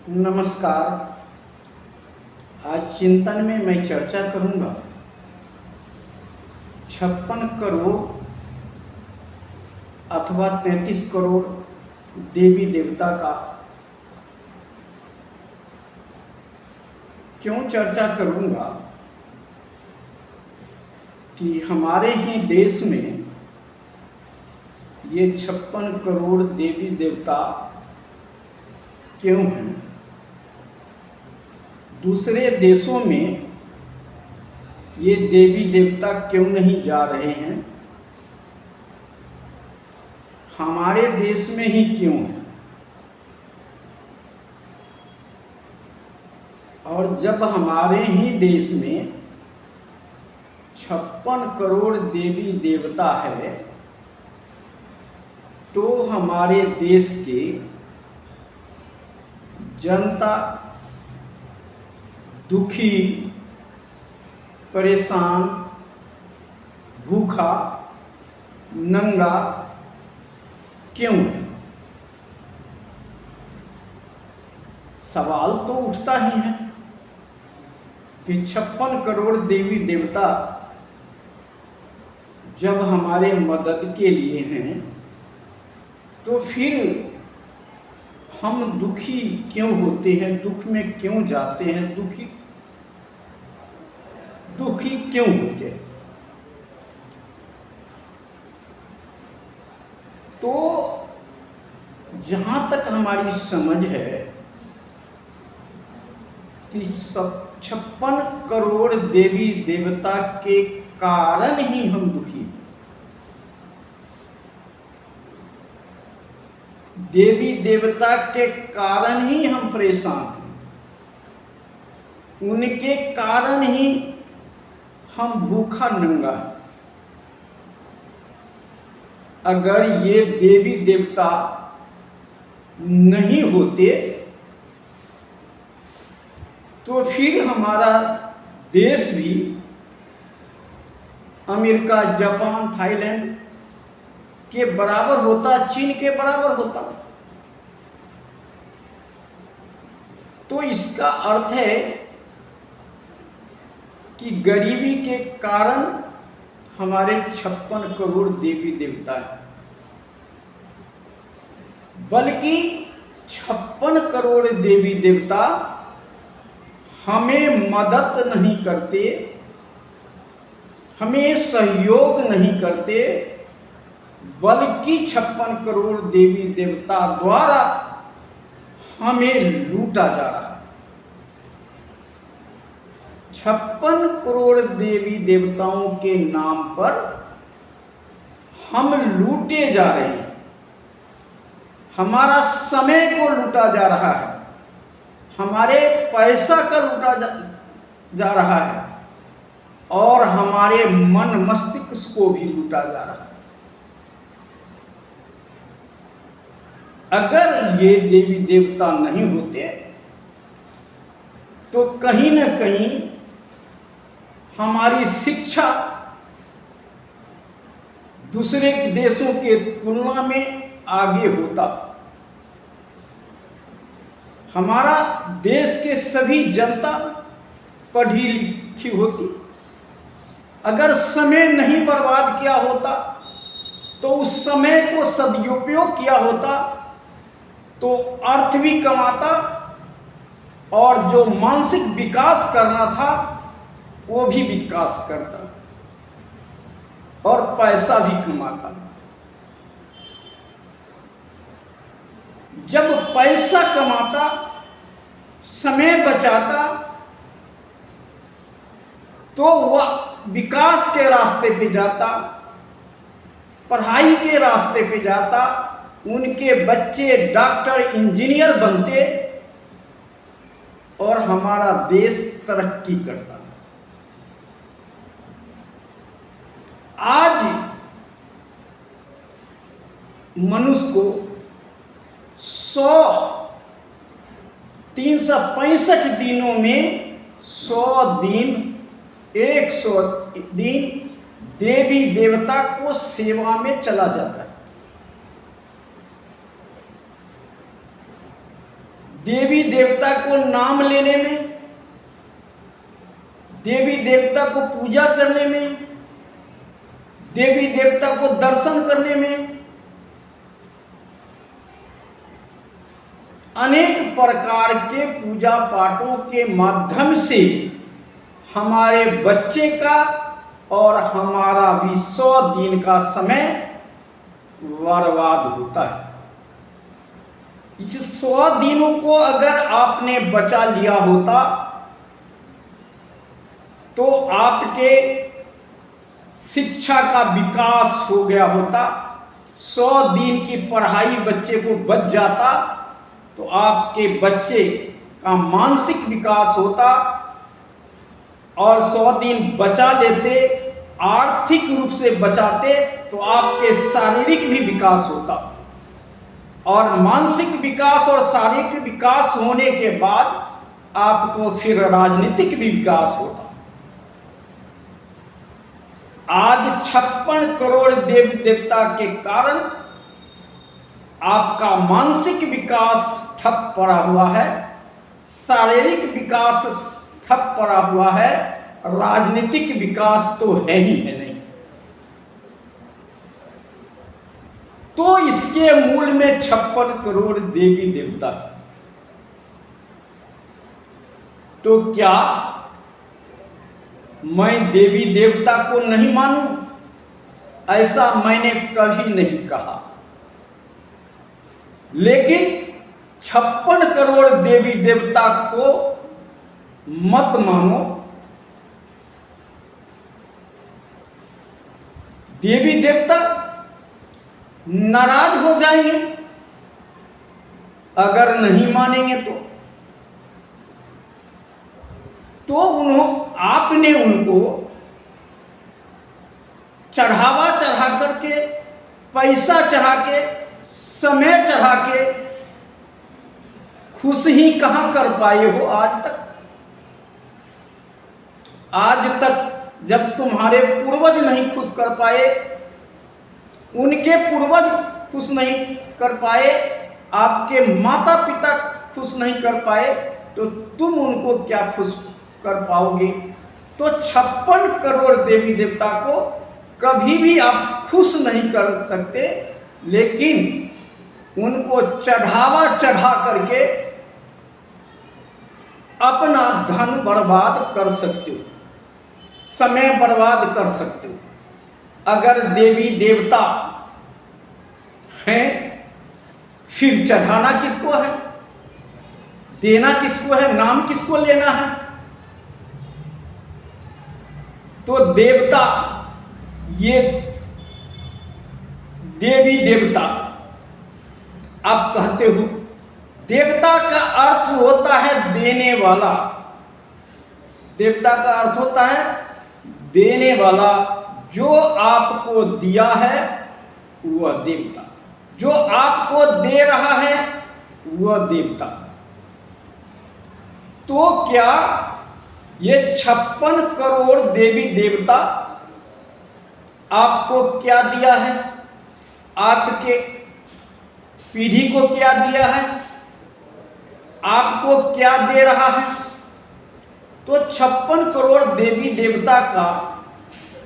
नमस्कार। आज चिंतन में मैं चर्चा करूंगा 56 करोड़ अथवा 33 करोड़ देवी देवता का। क्यों चर्चा करूंगा कि हमारे ही देश में ये 56 करोड़ देवी देवता क्यों हैं। दूसरे देशों में ये देवी देवता क्यों नहीं जा रहे हैं, हमारे देश में ही क्यों है। और जब हमारे ही देश में 56 करोड़ देवी देवता है तो हमारे देश के जनता दुखी, परेशान, भूखा, नंगा क्यों है। सवाल तो उठता ही है कि 56 करोड़ देवी देवता जब हमारे मदद के लिए हैं तो फिर हम दुखी क्यों होते हैं, दुख में क्यों जाते हैं, दुखी क्यों होते हैं। तो जहाँ तक हमारी समझ है कि 56 करोड़ देवी देवता के कारण ही हम दुखी हैं। देवी देवता के कारण ही हम परेशान हैं, उनके कारण ही हम भूखा नंगा हैं। अगर ये देवी देवता नहीं होते तो फिर हमारा देश भी अमेरिका, जापान, थाईलैंड के बराबर होता, चीन के बराबर होता। तो इसका अर्थ है कि गरीबी के कारण हमारे 56 करोड़ देवी देवता हैं, बल्कि 56 करोड़ देवी देवता हमें मदद नहीं करते, हमें सहयोग नहीं करते, बल्कि 56 करोड़ देवी देवता द्वारा हमें लूटा जा रहा है। 56 करोड़ देवी देवताओं के नाम पर हम लूटे जा रहे हैं, हमारा समय को लूटा जा रहा है, हमारे पैसा का लूटा जा रहा है और हमारे मन मस्तिष्क को भी लूटा जा रहा है। अगर ये देवी देवता नहीं होते तो कहीं न कहीं हमारी शिक्षा दूसरे देशों के तुलना में आगे होता, हमारा देश के सभी जनता पढ़ी लिखी होती। अगर समय नहीं बर्बाद किया होता तो उस समय को सदुपयोग किया होता तो अर्थ भी कमाता और जो मानसिक विकास करना था वो भी विकास करता और पैसा भी कमाता। जब पैसा कमाता, समय बचाता तो वह विकास के रास्ते पे जाता, पढ़ाई के रास्ते पे जाता, उनके बच्चे डॉक्टर, इंजीनियर बनते और हमारा देश तरक्की करता। आज मनुष्य को 365 दिनों में 100 दिन, 100 दिन देवी देवता को सेवा में चला जाता है। देवी देवता को नाम लेने में, देवी देवता को पूजा करने में, देवी देवता को दर्शन करने में अनेक प्रकार के पूजा पाठों के माध्यम से हमारे बच्चे का और हमारा भी 100 दिन का समय बर्बाद होता है। इस 100 दिनों को अगर आपने बचा लिया होता तो आपके शिक्षा का विकास हो गया होता, 100 दिन की पढ़ाई बच्चे को बच जाता तो आपके बच्चे का मानसिक विकास होता, और 100 दिन बचा लेते, आर्थिक रूप से बचाते तो आपके शारीरिक भी विकास होता, और मानसिक विकास और शारीरिक विकास होने के बाद आपको फिर राजनीतिक भी विकास होता। आज 56 करोड़ देवी देवता के कारण आपका मानसिक विकास ठप पड़ा हुआ है, शारीरिक विकास ठप पड़ा हुआ है, राजनीतिक विकास तो है ही है नहीं। तो इसके मूल में 56 करोड़ देवी देवता। तो क्या मैं देवी देवता को नहीं मानूं? ऐसा मैंने कभी नहीं कहा, लेकिन 56 करोड़ देवी देवता को मत मानो। देवी देवता नाराज हो जाएंगे अगर नहीं मानेंगे तो आपने उनको चढ़ावा चढ़ा करके, पैसा चढ़ा के, समय चढ़ा के खुश ही कहां कर पाए हो आज तक। आज तक जब तुम्हारे पूर्वज नहीं खुश कर पाए, उनके पूर्वज खुश नहीं कर पाए, आपके माता पिता खुश नहीं कर पाए, तो तुम उनको क्या खुश कर पाओगे? तो 56 करोड़ देवी देवता को कभी भी आप खुश नहीं कर सकते, लेकिन उनको चढ़ावा चढ़ा करके अपना धन बर्बाद कर सकते हो, समय बर्बाद कर सकते हो। अगर देवी देवता हैं, फिर चढ़ाना किसको है, देना किसको है, नाम किसको लेना है? तो देवता, ये देवी देवता आप कहते हो, देवता का अर्थ होता है देने वाला। देवता का अर्थ होता है देने वाला। जो आपको दिया है वह देवता, जो आपको दे रहा है वह देवता। तो क्या ये 56 करोड़ देवी देवता आपको क्या दिया है? आपके पीढ़ी को क्या दिया है? आपको क्या दे रहा है? तो 56 करोड़ देवी देवता का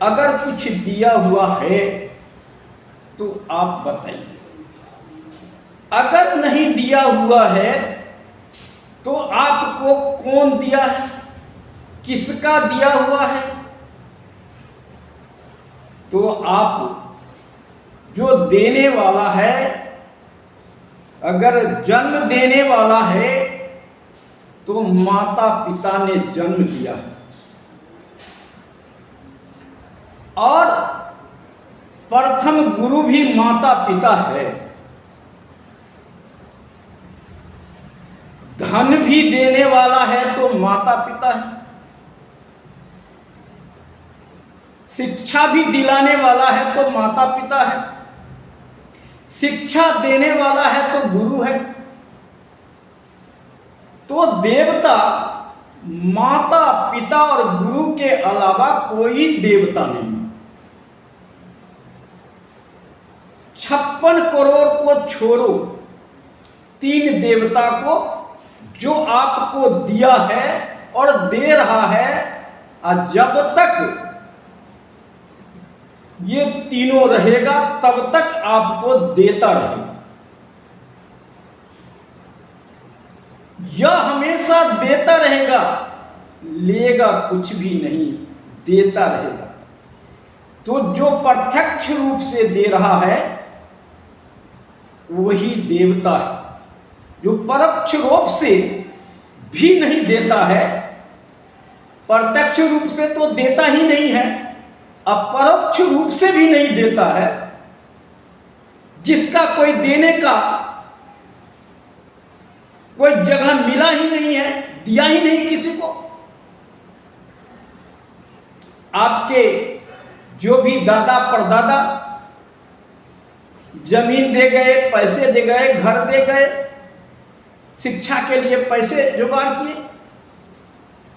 अगर कुछ दिया हुआ है तो आप बताइए। अगर नहीं दिया हुआ है तो आपको कौन दिया है, किसका दिया हुआ है? तो आप जो देने वाला है, अगर जन्म देने वाला है तो माता पिता ने जन्म दिया है, और प्रथम गुरु भी माता पिता है। धन भी देने वाला है तो माता पिता है, शिक्षा भी दिलाने वाला है तो माता पिता है, शिक्षा देने वाला है तो गुरु है। तो देवता माता पिता और गुरु के अलावा कोई देवता नहीं। 56 करोड़ को छोड़ो, 3 देवता को जो आपको दिया है और दे रहा है, और जब तक ये तीनों रहेगा तब तक आपको देता रहेगा। यह हमेशा देता रहेगा, लेगा कुछ भी नहीं, देता रहेगा। तो जो प्रत्यक्ष रूप से दे रहा है वही देवता है। जो परोक्ष रूप से भी नहीं देता है, प्रत्यक्ष रूप से तो देता ही नहीं है, अब परोक्ष रूप से भी नहीं देता है, जिसका कोई देने का कोई जगह मिला ही नहीं है, दिया ही नहीं किसी को। आपके जो भी दादा परदादा जमीन दे गए, पैसे दे गए, घर दे गए, शिक्षा के लिए पैसे जुगाड़ किए,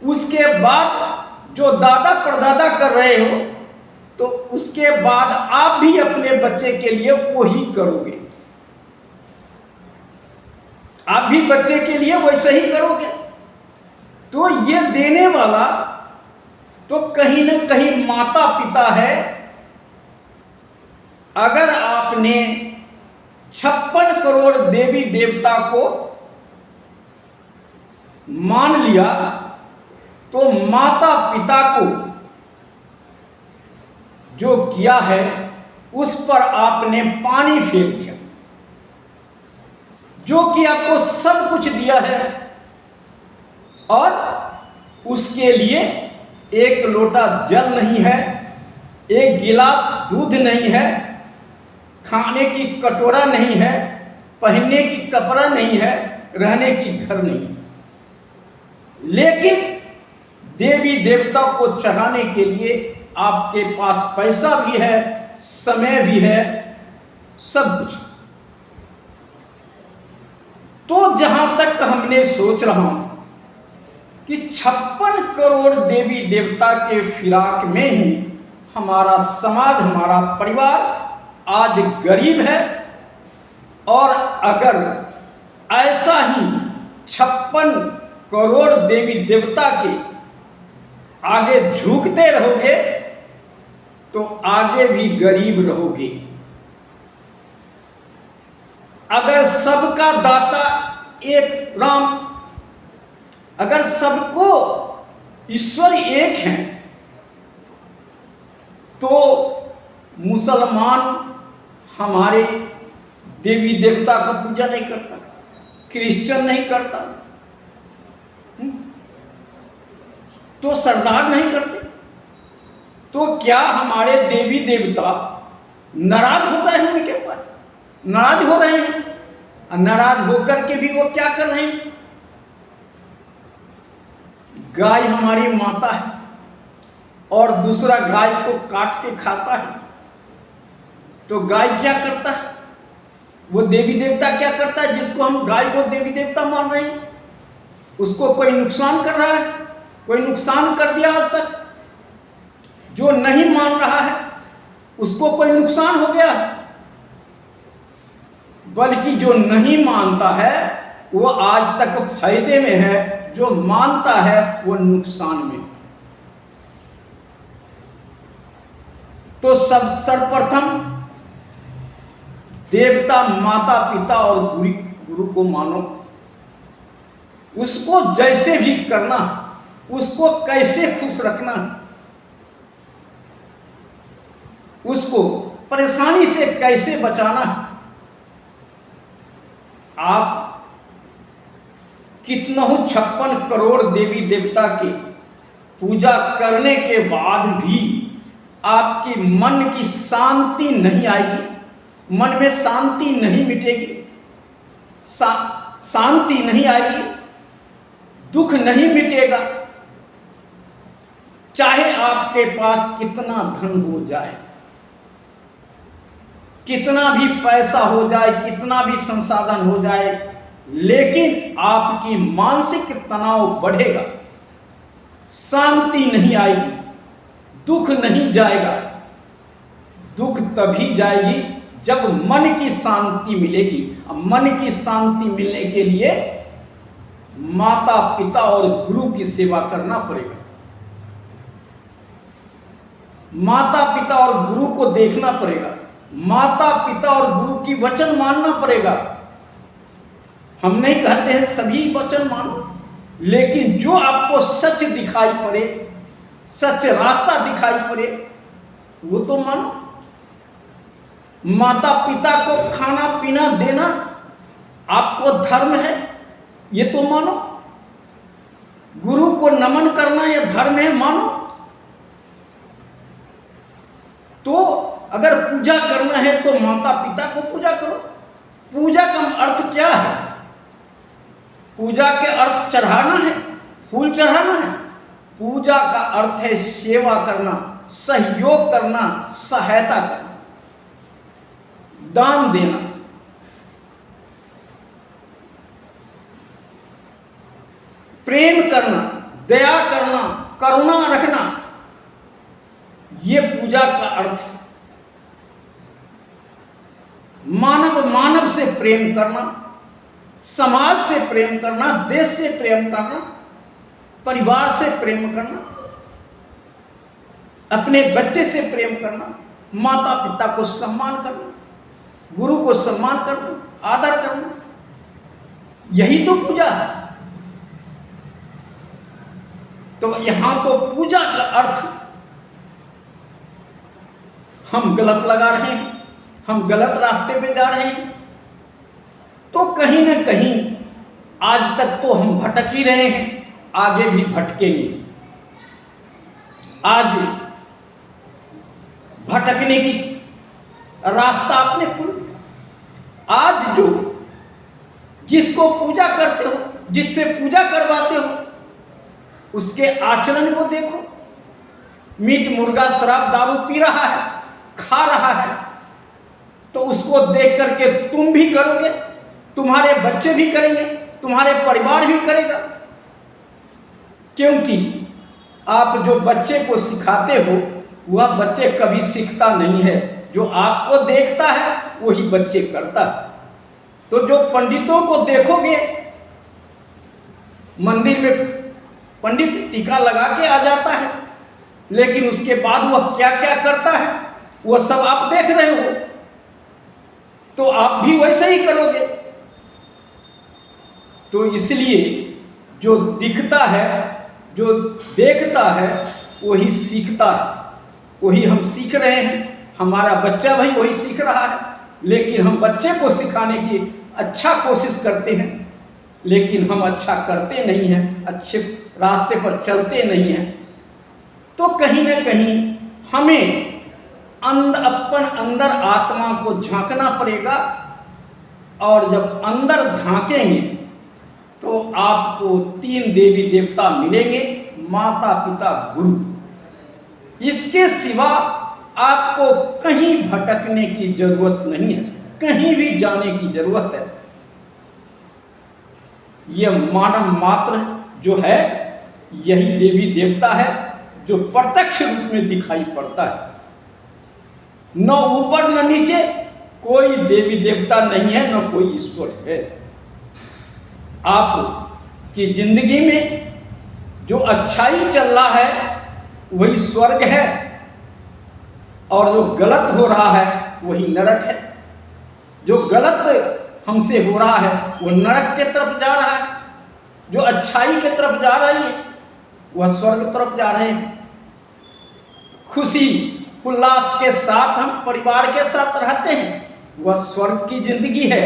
उसके बाद जो दादा परदादा कर रहे हो, तो उसके बाद आप भी अपने बच्चे के लिए वही करोगे, आप भी बच्चे के लिए वैसे ही करोगे। तो ये देने वाला तो कहीं ना कहीं माता पिता है। अगर आपने 56 करोड़ देवी देवता को मान लिया, तो माता पिता को जो किया है उस पर आपने पानी फेर दिया। जो कि आपको सब कुछ दिया है और उसके लिए एक लोटा जल नहीं है, एक गिलास दूध नहीं है, खाने की कटोरा नहीं है, पहनने की कपड़ा नहीं है, रहने की घर नहीं है, लेकिन देवी देवता को चढ़ाने के लिए आपके पास पैसा भी है, समय भी है, सब कुछ। तो जहां तक हमने सोच रहा हूं कि 56 करोड़ देवी देवता के फिराक में ही हमारा समाज, हमारा परिवार आज गरीब है, और अगर ऐसा ही 56 करोड़ देवी देवता के आगे झुकते रहोगे तो आगे भी गरीब रहोगे। अगर सबका दाता एक राम, अगर सबको ईश्वर एक हैं, तो मुसलमान हमारे देवी देवता का पूजा नहीं करता, क्रिश्चियन नहीं करता, तो सरदार नहीं करते, तो क्या हमारे देवी देवता नाराज हो गए हैं उनके ऊपर? नाराज हो रहे हैं। नाराज होकर के भी वो क्या कर रहे हैं? गाय हमारी माता है और दूसरा गाय को काट के खाता है, तो गाय क्या करता है? वो देवी देवता क्या करता है? जिसको हम गाय को देवी देवता मान रहे हैं, उसको कोई नुकसान कर रहा है? कोई नुकसान कर दिया आज तक? जो नहीं मान रहा है उसको कोई नुकसान हो गया? बल्कि जो नहीं मानता है वो आज तक फायदे में है, जो मानता है वो नुकसान में। तो सर्वप्रथम देवता, माता पिता और गुरु को मानो। उसको जैसे भी करना, उसको कैसे खुश रखना, उसको परेशानी से कैसे बचाना। आप कितनहु 56 करोड़ देवी देवता के पूजा करने के बाद भी आपकी मन की शांति नहीं आएगी, मन में शांति नहीं मिटेगी, शांति नहीं आएगी, दुख नहीं मिटेगा। चाहे आपके पास कितना धन हो जाए, कितना भी पैसा हो जाए, कितना भी संसाधन हो जाए, लेकिन आपकी मानसिक तनाव बढ़ेगा, शांति नहीं आएगी, दुख नहीं जाएगा। दुख तभी जाएगी जब मन की शांति मिलेगी। अब मन की शांति मिलने के लिए माता पिता और गुरु की सेवा करना पड़ेगा। माता पिता और गुरु को देखना पड़ेगा। माता पिता और गुरु की वचन मानना पड़ेगा। हम नहीं कहते हैं सभी वचन मानो, लेकिन जो आपको सच दिखाई पड़े, सच रास्ता दिखाई पड़े, वो तो मानो। माता पिता को खाना पीना देना आपको धर्म है, ये तो मानो। गुरु को नमन करना यह धर्म है, मानो। तो अगर पूजा करना है तो माता पिता को पूजा करो। पूजा का अर्थ क्या है? पूजा के अर्थ चढ़ाना है, फूल चढ़ाना है। पूजा का अर्थ है सेवा करना, सहयोग करना, सहायता करना, दान देना। प्रेम करना, दया करना, करुणा रखना, ये पूजा का अर्थ है। मानव मानव से प्रेम करना, समाज से प्रेम करना, देश से प्रेम करना, परिवार से प्रेम करना, अपने बच्चे से प्रेम करना, माता पिता को सम्मान करना, गुरु को सम्मान करना, आदर करना, यही तो पूजा है। तो यहां तो पूजा का अर्थ हम गलत लगा रहे हैं, हम गलत रास्ते पे जा रहे हैं। तो कहीं ना कहीं आज तक तो हम भटक ही रहे हैं, आगे भी भटकेंगे। आज भटकने की रास्ता आपने खुल दिया। आज जो जिसको पूजा करते हो, जिससे पूजा करवाते हो, उसके आचरण को देखो। मीट मुर्गा शराब दारू पी रहा है, खा रहा है, तो उसको देख करके तुम भी करोगे, तुम्हारे बच्चे भी करेंगे, तुम्हारे परिवार भी करेगा। क्योंकि आप जो बच्चे को सिखाते हो वह बच्चे कभी सीखता नहीं है। जो आपको देखता है वही बच्चे करता है। तो जो पंडितों को देखोगे, मंदिर में पंडित टीका लगा के आ जाता है, लेकिन उसके बाद वह क्या क्या करता है वह सब आप देख रहे हो, तो आप भी वैसे ही करोगे। तो इसलिए जो दिखता है, जो देखता है, वही सीखता है। वही हम सीख रहे हैं, हमारा बच्चा भाई वही सीख रहा है। लेकिन हम बच्चे को सिखाने की अच्छा कोशिश करते हैं, लेकिन हम अच्छा करते नहीं हैं, अच्छे रास्ते पर चलते नहीं हैं। तो कहीं ना कहीं हमें अपन अंदर आत्मा को झांकना पड़ेगा। और जब अंदर झांकेंगे तो आपको 3 देवी देवता मिलेंगे, माता पिता गुरु। इसके सिवा आपको कहीं भटकने की जरूरत नहीं है, कहीं भी जाने की जरूरत है। यह मानव मात्र जो है यही देवी देवता है, जो प्रत्यक्ष रूप में दिखाई पड़ता है। न ऊपर न नीचे कोई देवी देवता नहीं है, न कोई ईश्वर है। आप की जिंदगी में जो अच्छाई चल रहा है वही स्वर्ग है, और जो गलत हो रहा है वही नरक है। जो गलत हमसे हो रहा है वो नरक के तरफ जा रहा है, जो अच्छाई के तरफ जा रही है वह स्वर्ग तरफ जा रहे हैं। खुशी उल्लास के साथ हम परिवार के साथ रहते हैं, वह स्वर्ग की जिंदगी है।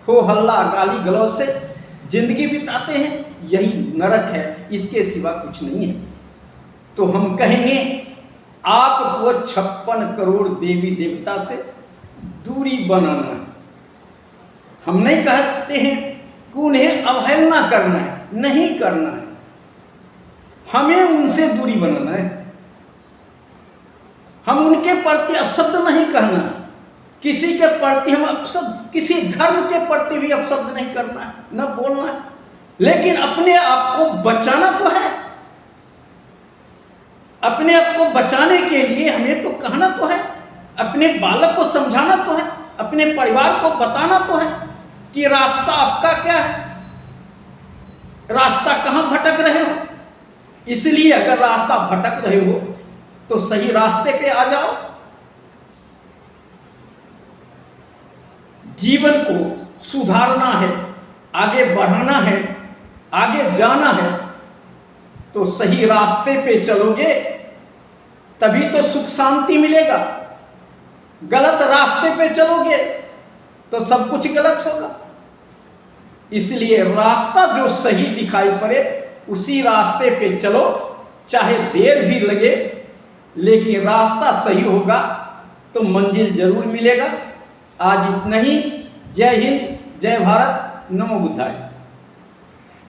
हो हल्ला गाली गलौज से जिंदगी बिताते हैं, यही नरक है, इसके सिवा कुछ नहीं है। तो हम कहेंगे आपको 56 करोड़ देवी देवता से दूरी बनाना है। हम नहीं कहते हैं कि उन्हें अवहेलना करना है, नहीं करना है। हमें उनसे दूरी बनाना है। हम उनके प्रति अपशब्द नहीं कहना है, किसी के प्रति हम अपशब्द, किसी धर्म के प्रति भी अपशब्द नहीं करना है, न बोलना है। लेकिन अपने आप को बचाना तो है। अपने आप को बचाने के लिए हमें तो कहना तो है, अपने बालक को समझाना तो है, अपने परिवार को बताना तो है कि रास्ता आपका क्या है। रास्ता कहाँ भटक रहे हो। इसलिए अगर रास्ता भटक रहे हो तो सही रास्ते पे आ जाओ। जीवन को सुधारना है, आगे बढ़ाना है, आगे जाना है, तो सही रास्ते पे चलोगे तभी तो सुख शांति मिलेगा। गलत रास्ते पे चलोगे तो सब कुछ गलत होगा। इसलिए रास्ता जो सही दिखाई पड़े उसी रास्ते पे चलो, चाहे देर भी लगे, लेकिन रास्ता सही होगा तो मंजिल जरूर मिलेगा। आज इतना ही। जय हिंद, जय भारत, नमो बुद्धाय।